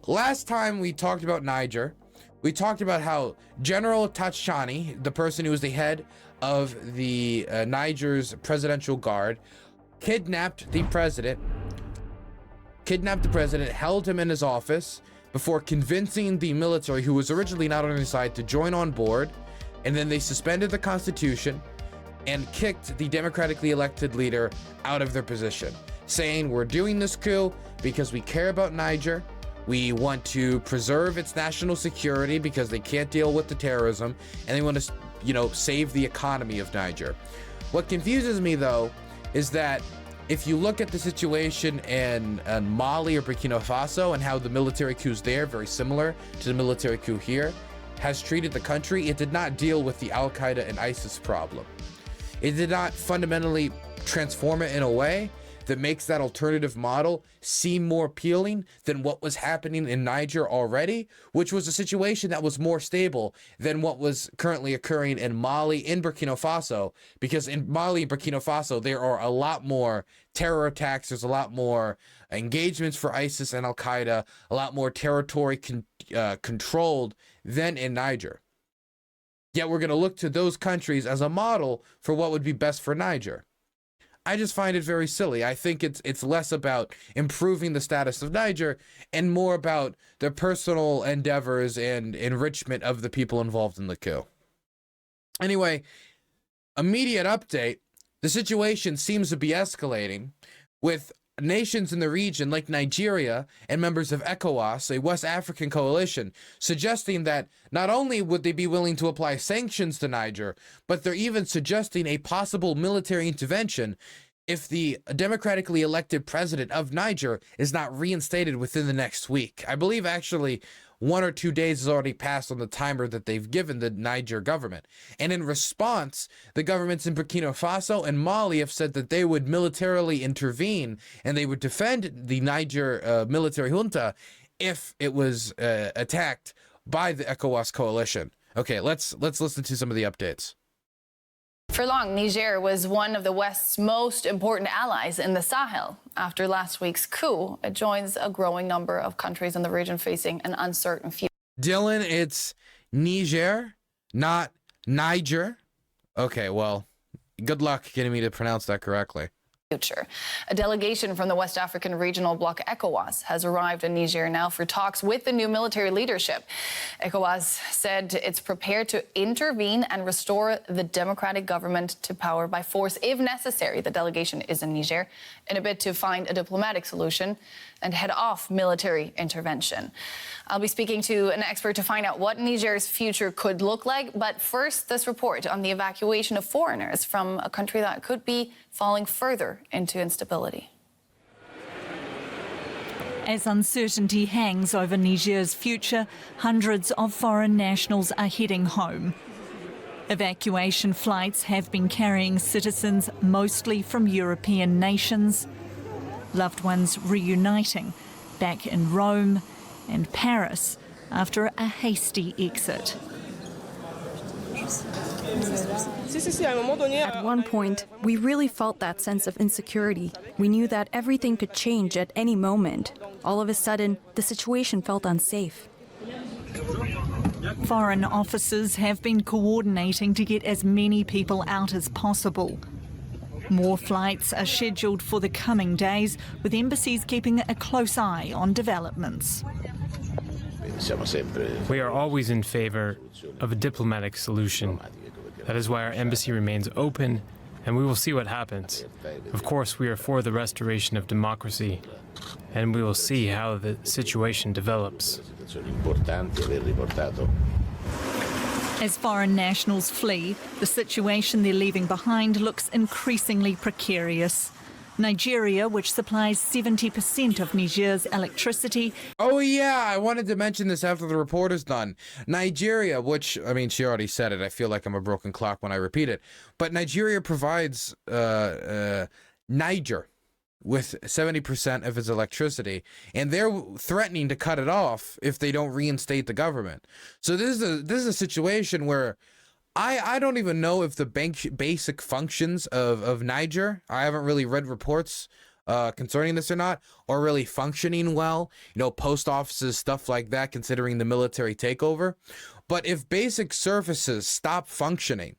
Last time we talked about Niger, we talked about how General Tachani, the person who was the head of the Niger's presidential guard, kidnapped the president, held him in his office before convincing the military, who was originally not on his side, to join on board, and then they suspended the constitution and kicked the democratically elected leader out of their position, saying, we're doing this coup because we care about Niger. We want to preserve its national security because they can't deal with the terrorism, and they want to, save the economy of Niger. What confuses me, though, is that if you look at the situation in Mali or Burkina Faso and how the military coups there, very similar to the military coup here, has treated the country, it did not deal with the Al-Qaeda and ISIS problem. It did not fundamentally transform it in a way that makes that alternative model seem more appealing than what was happening in Niger already, which was a situation that was more stable than what was currently occurring in Mali and Burkina Faso. Because in Mali and Burkina Faso, there are a lot more terror attacks, there's a lot more engagements for ISIS and Al-Qaeda, a lot more territory controlled than in Niger. Yet we're going to look to those countries as a model for what would be best for Niger. I just find it very silly. I think it's less about improving the status of Niger and more about the personal endeavors and enrichment of the people involved in the coup. Anyway, immediate update. The situation seems to be escalating, with nations in the region like Nigeria and members of ECOWAS, a West African coalition, suggesting that not only would they be willing to apply sanctions to Niger, but they're even suggesting a possible military intervention if the democratically elected president of Niger is not reinstated within the next week. I believe actually 1 or 2 days has already passed on the timer that they've given the Niger government. And in response, the governments in Burkina Faso and Mali have said that they would militarily intervene and they would defend the Niger military junta if it was attacked by the ECOWAS coalition. Okay, let's listen to some of the updates. For long, Niger was one of the West's most important allies in the Sahel. After last week's coup, it joins a growing number of countries in the region facing an uncertain future. Dylan, it's Niger, not Niger. Okay, well, good luck getting me to pronounce that correctly. A delegation from the West African regional bloc ECOWAS has arrived in Niger now for talks with the new military leadership. ECOWAS said it's prepared to intervene and restore the democratic government to power by force if necessary. The delegation is in Niger in a bid to find a diplomatic solution and head off military intervention. I'll be speaking to an expert to find out what Niger's future could look like. But first, this report on the evacuation of foreigners from a country that could be falling further into instability. As uncertainty hangs over Niger's future, hundreds of foreign nationals are heading home. Evacuation flights have been carrying citizens mostly from European nations. Loved ones reuniting back in Rome and Paris after a hasty exit. At one point, we really felt that sense of insecurity. We knew that everything could change at any moment. All of a sudden, the situation felt unsafe. Foreign officers have been coordinating to get as many people out as possible. More flights are scheduled for the coming days, with embassies keeping a close eye on developments. We are always in favor of a diplomatic solution. That is why our embassy remains open, and we will see what happens. Of course, we are for the restoration of democracy, and we will see how the situation develops. As foreign nationals flee, the situation they're leaving behind looks increasingly precarious. Nigeria, which supplies 70% of Niger's electricity. Oh yeah, I wanted to mention this after the report is done. Nigeria, which, I mean, she already said it. I feel like I'm a broken clock when I repeat it. But Nigeria provides Niger with 70% of its electricity, and they're threatening to cut it off if they don't reinstate the government. So this is a situation where I don't even know if the basic functions of Niger, I haven't really read reports concerning this or not, or really functioning well. You know, post offices, stuff like that, considering the military takeover. But if basic services stop functioning,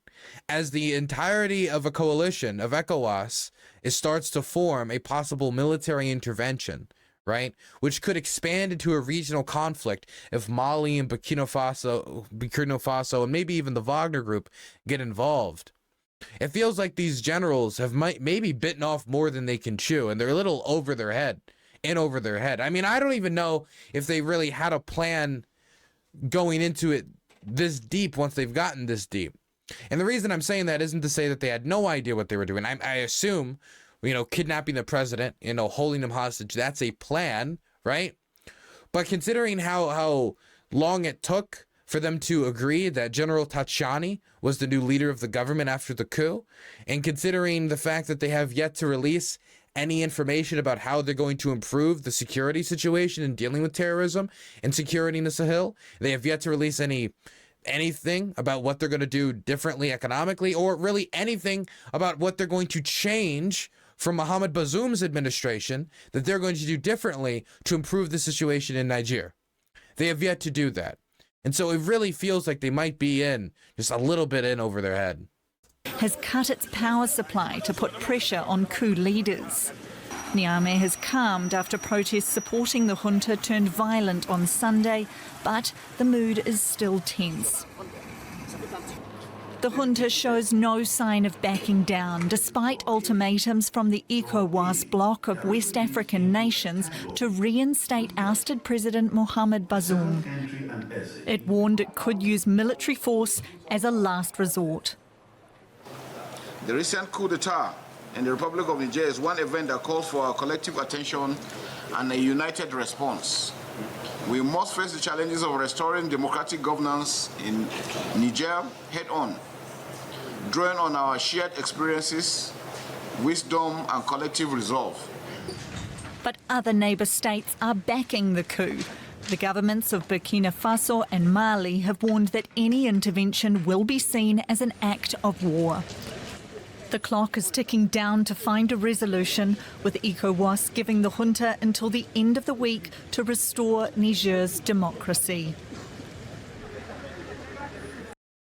as the entirety of a coalition of ECOWAS starts to form a possible military intervention, right, which could expand into a regional conflict if Mali and Burkina Faso, and maybe even the Wagner Group get involved. It feels like these generals have maybe bitten off more than they can chew, and they're a little over their head, I mean, I don't even know if they really had a plan going into it this deep once they've gotten this deep. And the reason I'm saying that isn't to say that they had no idea what they were doing. I assume, you know, kidnapping the president, you know, holding him hostage, that's a plan, right? But considering how long it took for them to agree that General Tachani was the new leader of the government after the coup, and considering the fact that they have yet to release any information about how they're going to improve the security situation in dealing with terrorism and security in the Sahel, they have yet to release anything about what they're going to do differently economically, or really anything about what they're going to change from Mohamed Bazoum's administration that they're going to do differently to improve the situation in Niger. They have yet to do that. And so it really feels like they might be just a little bit in over their head. Has cut its power supply to put pressure on coup leaders. Niamey has calmed after protests supporting the junta turned violent on Sunday, but the mood is still tense. The junta shows no sign of backing down, despite ultimatums from the ECOWAS bloc of West African nations to reinstate ousted President Mohamed Bazoum. It warned it could use military force as a last resort. The recent coup d'etat in the Republic of Niger is one event that calls for our collective attention and a united response. We must face the challenges of restoring democratic governance in Niger head-on, drawing on our shared experiences, wisdom, and collective resolve. But other neighbour states are backing the coup. The governments of Burkina Faso and Mali have warned that any intervention will be seen as an act of war. The clock is ticking down to find a resolution, with ECOWAS giving the junta until the end of the week to restore Niger's democracy.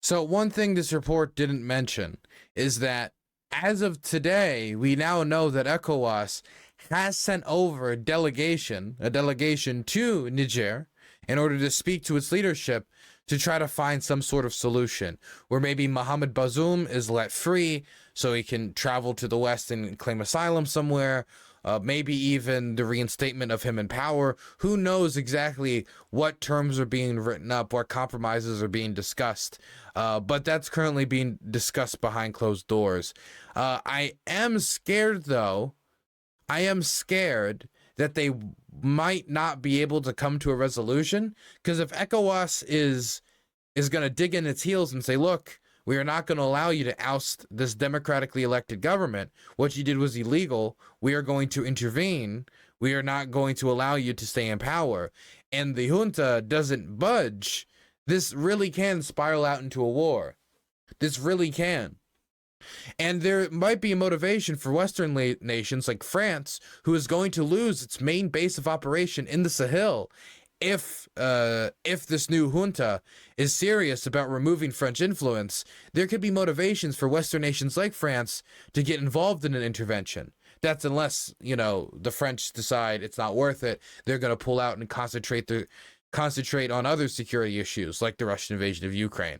So one thing this report didn't mention is that as of today, we now know that ECOWAS has sent over a delegation to Niger in order to speak to its leadership to try to find some sort of solution where maybe Mohamed Bazoum is let free so he can travel to the West and claim asylum somewhere. Maybe even the reinstatement of him in power. Who knows exactly what terms are being written up, what compromises are being discussed. But that's currently being discussed behind closed doors. I am scared, though. I am scared that they might not be able to come to a resolution, because if ECOWAS is going to dig in its heels and say, look, we are not going to allow you to oust this democratically elected government. What you did was illegal. We are going to intervene. We are not going to allow you to stay in power. And the junta doesn't budge. This really can spiral out into a war. This really can. And there might be a motivation for Western nations like France, who is going to lose its main base of operation in the Sahel if this new junta is serious about removing French influence. There could be motivations for Western nations like France to get involved in an intervention. That's unless, the French decide it's not worth it. They're going to pull out and concentrate on other security issues like the Russian invasion of Ukraine.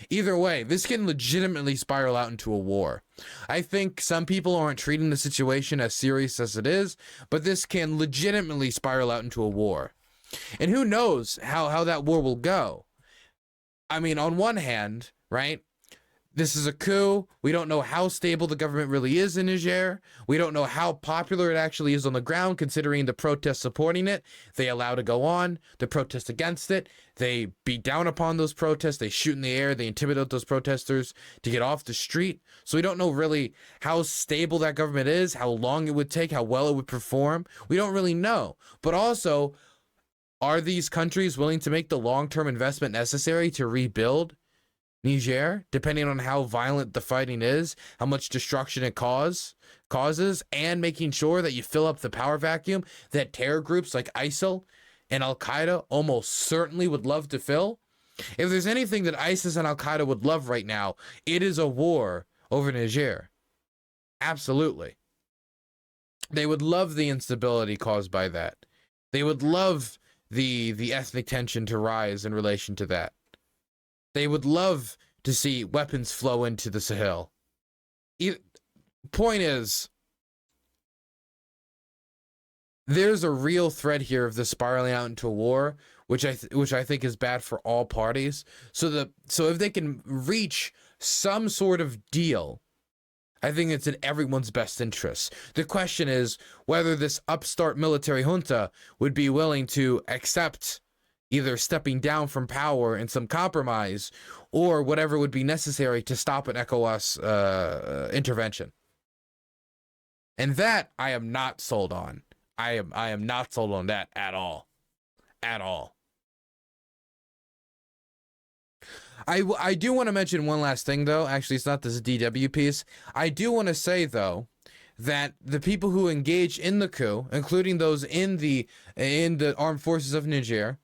Either way, this can legitimately spiral out into a war. I think some people aren't treating the situation as serious as it is, but this can legitimately spiral out into a war. And who knows how that war will go. I mean, on one hand, right, this is a coup. We don't know how stable the government really is in Niger. We don't know how popular it actually is on the ground, considering the protests supporting it. They allow to go on. The protest against it. They beat down upon those protests. They shoot in the air. They intimidate those protesters to get off the street. So we don't know really how stable that government is, how long it would take, how well it would perform. We don't really know. But also, are these countries willing to make the long-term investment necessary to rebuild Niger, depending on how violent the fighting is, how much destruction it causes, and making sure that you fill up the power vacuum that terror groups like ISIL and Al-Qaeda almost certainly would love to fill. If there's anything that ISIS and Al-Qaeda would love right now, it is a war over Niger. Absolutely. They would love the instability caused by that. They would love the ethnic tension to rise in relation to that. They would love to see weapons flow into the Sahel. Point is, there's a real threat here of this spiraling out into a war, which I think is bad for all parties. So if they can reach some sort of deal, I think it's in everyone's best interest. The question is whether this upstart military junta would be willing to accept either stepping down from power and some compromise, or whatever would be necessary to stop an ECOWAS intervention. And that I am not sold on. I am not sold on that at all. At all. I do want to mention one last thing, though. Actually, it's not this DW piece. I do want to say, though, that the people who engage in the coup, including those in the armed forces of Niger,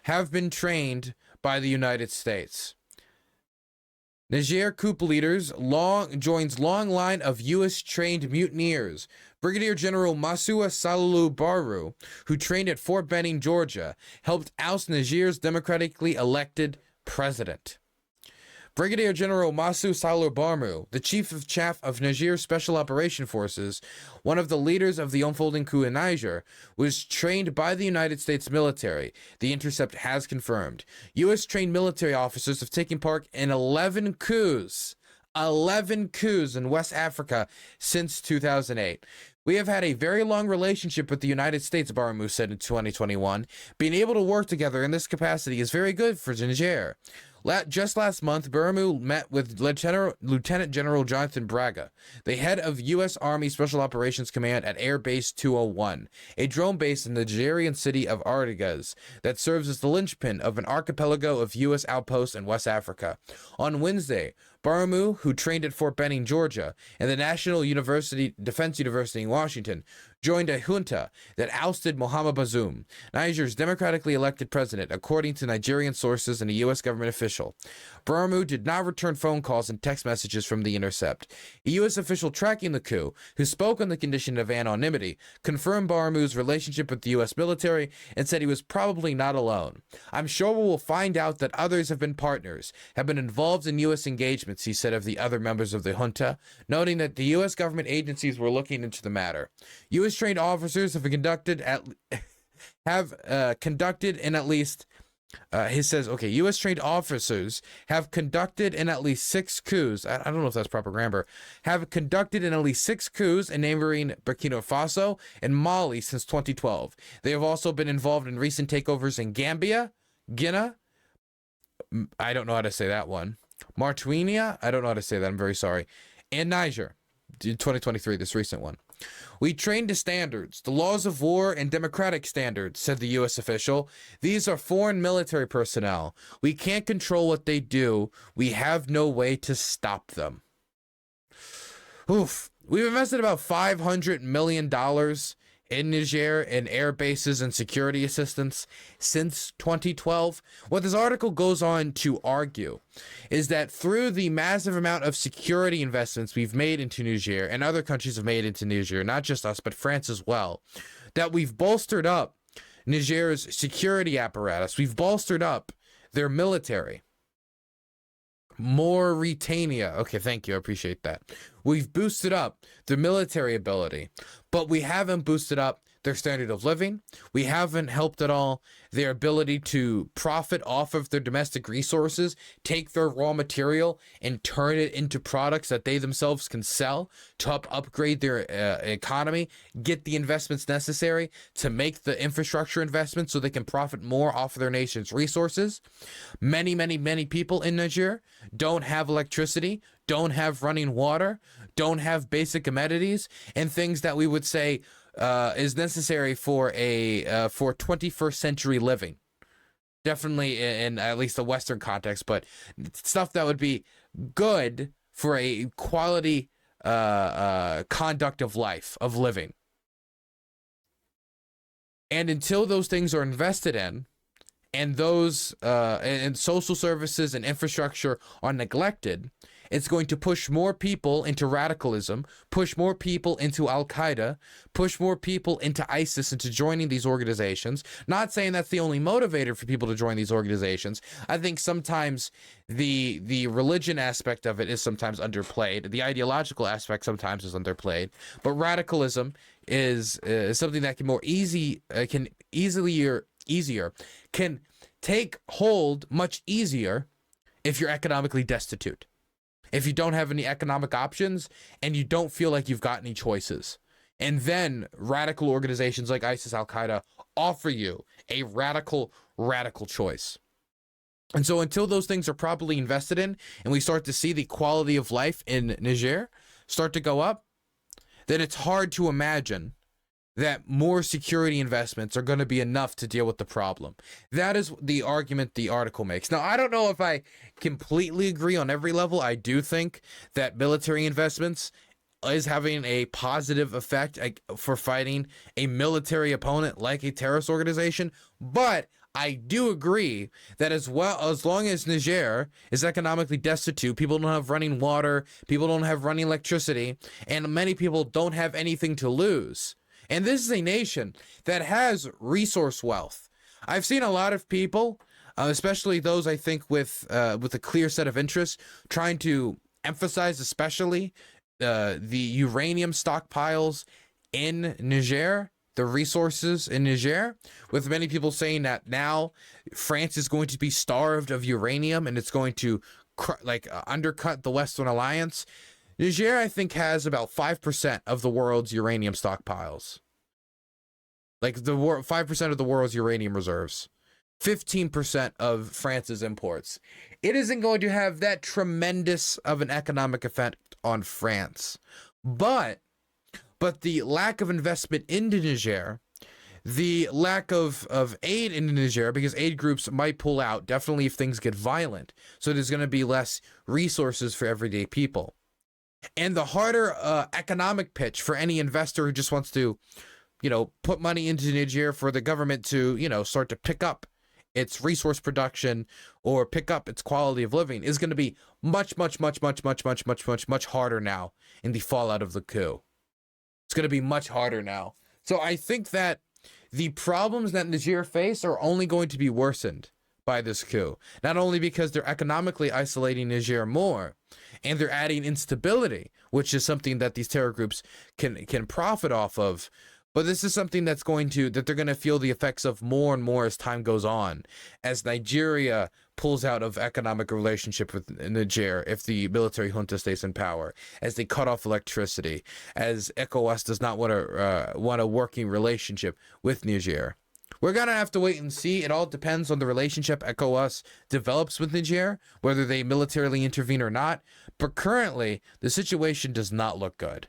have been trained by the United States. Niger coup leaders joins long line of U.S. trained mutineers. Brigadier General Massoua Salulu Baru, who trained at Fort Benning, Georgia, helped oust Niger's democratically elected president. Brigadier General Massoua Salulu Baru, the chief of staff of Niger's Special Operation Forces, one of the leaders of the unfolding coup in Niger, was trained by the United States military. The Intercept has confirmed. U.S. trained military officers have taken part in 11 coups in West Africa since 2008. We have had a very long relationship with the United States, Baru said in 2021. Being able to work together in this capacity is very good for Niger. Just last month, Baru met with Lieutenant General Jonathan Braga, the head of U.S. Army Special Operations Command at Air Base 201, a drone base in the Nigerian city of Agadez that serves as the linchpin of an archipelago of U.S. outposts in West Africa. On Wednesday, Baru, who trained at Fort Benning, Georgia, and the National Defense University in Washington, joined a junta that ousted Mohamed Bazoum, Niger's democratically elected president, according to Nigerian sources and a U.S. government official. Baru did not return phone calls and text messages from The Intercept. A U.S. official tracking the coup, who spoke on the condition of anonymity, confirmed Baru's relationship with the U.S. military and said he was probably not alone. I'm sure we will find out that others have been partners, have been involved in U.S. engagements, he said of the other members of the junta, noting that the U.S. government agencies were looking into the matter. U.S. trained officers have conducted in at least he says, okay, U.S. trained officers have conducted in at least 6 coups. I don't know if that's proper grammar. Have conducted in at least 6 coups in neighboring Burkina Faso and Mali since 2012. They have also been involved in recent takeovers in Gambia, Guinea, I don't know how to say that one, Mauritania, I don't know how to say that, I'm very sorry, and Niger, 2023, this recent one. We train to standards, the laws of war and democratic standards, said the U.S. official. These are foreign military personnel. We can't control what they do. We have no way to stop them. Oof. We've invested about $500 million in Niger in air bases and security assistance since 2012. What this article goes on to argue is that through the massive amount of security investments we've made into Niger, and other countries have made into Niger, not just us, but France as well, that we've bolstered up Niger's security apparatus. We've bolstered up their military. Mauritania. Okay, thank you. I appreciate that. We've boosted up their military ability, but we haven't boosted up their standard of living. We haven't helped at all their ability to profit off of their domestic resources, take their raw material and turn it into products that they themselves can sell to help upgrade their economy, get the investments necessary to make the infrastructure investments so they can profit more off of their nation's resources. Many, many, many people in Niger don't have electricity, don't have running water, don't have basic amenities, and things that we would say is necessary for 21st century living. definitely in at least the Western context, but stuff that would be good for a quality conduct of life, of living. And until those things are invested in, and those and social services and infrastructure are neglected, it's going to push more people into radicalism, push more people into Al-Qaeda, push more people into ISIS, into joining these organizations. Not saying that's the only motivator for people to join these organizations. I think sometimes the religion aspect of it is sometimes underplayed. The ideological aspect sometimes is underplayed. But radicalism is something that can take hold much easier if you're economically destitute. If you don't have any economic options and you don't feel like you've got any choices. And then radical organizations like ISIS, Al-Qaeda offer you a radical choice. And so until those things are properly invested in and we start to see the quality of life in Niger start to go up, then it's hard to imagine that more security investments are going to be enough to deal with the problem. That is the argument the article makes. Now, I don't know if I completely agree on every level. I do think that military investments is having a positive effect for fighting a military opponent like a terrorist organization. But I do agree that as long as Niger is economically destitute, people don't have running water, people don't have running electricity, and many people don't have anything to lose. And this is a nation that has resource wealth. I've seen a lot of people, especially those I think with a clear set of interests, trying to emphasize especially the uranium stockpiles in Niger, the resources in Niger, with many people saying that now France is going to be starved of uranium and it's going to undercut the Western Alliance. Niger, I think, has about 5% of the world's uranium stockpiles. Like 5% of the world's uranium reserves. 15% of France's imports. It isn't going to have that tremendous of an economic effect on France. But the lack of investment into Niger, the lack of aid in Niger, because aid groups might pull out, definitely if things get violent. So there's going to be less resources for everyday people. And the harder economic pitch for any investor who just wants to, put money into Niger for the government to, start to pick up its resource production or pick up its quality of living is going to be much harder now in the fallout of the coup. It's going to be much harder now. So I think that the problems that Niger face are only going to be worsened by this coup. Not only because they're economically isolating Niger more, and they're adding instability, which is something that these terror groups can profit off of, but this is something that they're going to feel the effects of more and more as time goes on, as Nigeria pulls out of economic relationship with Niger if the military junta stays in power, as they cut off electricity, as ECOWAS does not want a working relationship with Niger. We're going to have to wait and see. It all depends on the relationship ECOWAS develops with Niger, whether they militarily intervene or not. But currently, the situation does not look good.